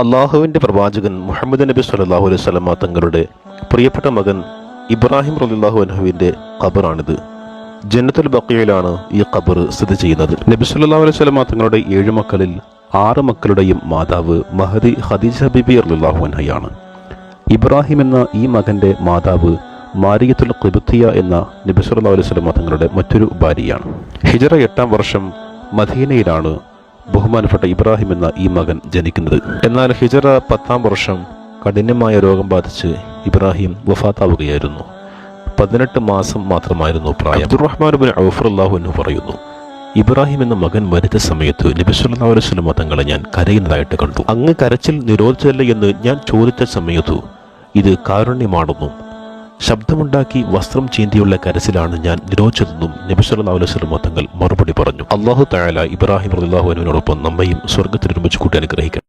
അള്ളാഹുവിൻ്റെ പ്രവാചകൻ മുഹമ്മദ് നബി സല്ലല്ലാഹു അലൈഹി വസല്ലമ തങ്ങളുടെ പ്രിയപ്പെട്ട മകൻ ഇബ്രാഹിം റളിയല്ലാഹു അൻഹുവിൻ്റെ ഖബറാണിത്. ജന്നത്തുൽ ബഖീയിലാണ് ഈ ഖബർ സ്ഥിതി ചെയ്യുന്നത്. നബി സല്ലല്ലാഹു അലൈഹി വസല്ലമ തങ്ങളുടെ 7 മക്കളിൽ 6 മക്കളുടെയും മാതാവ് മഹദി ഖദീജ ബിബി റളിയല്ലാഹു അൻഹയാണ്. ഇബ്രാഹിം എന്ന ഈ മകൻ്റെ മാതാവ് മാരിയത്തുൽ ഖിബ്തിയ എന്ന നബി സല്ലല്ലാഹു അലൈഹി വസല്ലമ തങ്ങളുടെ മറ്റൊരു ഭാര്യയാണ്. ഹിജ്റ 8-ാം വർഷം മദീനയിലാണ് ബഹുമാനപ്പെട്ട ഇബ്രാഹിം എന്ന ഈ മകൻ ജനിക്കുന്നത്. എന്നാൽ ഹിജ്റ 10-ാം വർഷം കഠിനമായ രോഗം ബാധിച്ച് ഇബ്രാഹിം വഫാത്താവുകയായിരുന്നു. 18 മാസം മാത്രമായിരുന്നു പ്രായം. അബ്ദുറഹ്മാൻ ഇബ്നു ഔഫ് റളിയല്ലാഹു അൻഹു പറയുന്നു, ഇബ്രാഹിം എന്ന മകൻ മരിച്ച സമയത്ത് നബി സല്ലല്ലാഹു അലൈഹി വസല്ലം തങ്ങളെ ഞാൻ കരയുന്നതായിട്ട് കണ്ടു. അങ്ങ് കരച്ചിൽ നിരോധിച്ചല്ലേ എന്ന് ഞാൻ ചോദിച്ച സമയത്തു ഇത് കാരുണ്യമാണെന്നും ശബ്ദമുണ്ടാക്കി വസ്ത്രം ചീന്തിയുള്ള കരച്ചിലാണ് ഞാൻ നിരോധിച്ചതെന്നും നബി സല്ലല്ലാഹു അലൈഹി വസല്ലം തങ്ങൾ മറുപടി പറഞ്ഞു. അല്ലാഹു തആല ഇബ്രാഹിം റളിയല്ലാഹു അൻഹുവിനോടൊപ്പം നമ്മയും സ്വർഗ്ഗത്തിൽ ഒരുമിച്ച് കൂട്ടി അനുഗ്രഹിക്കട്ടെ.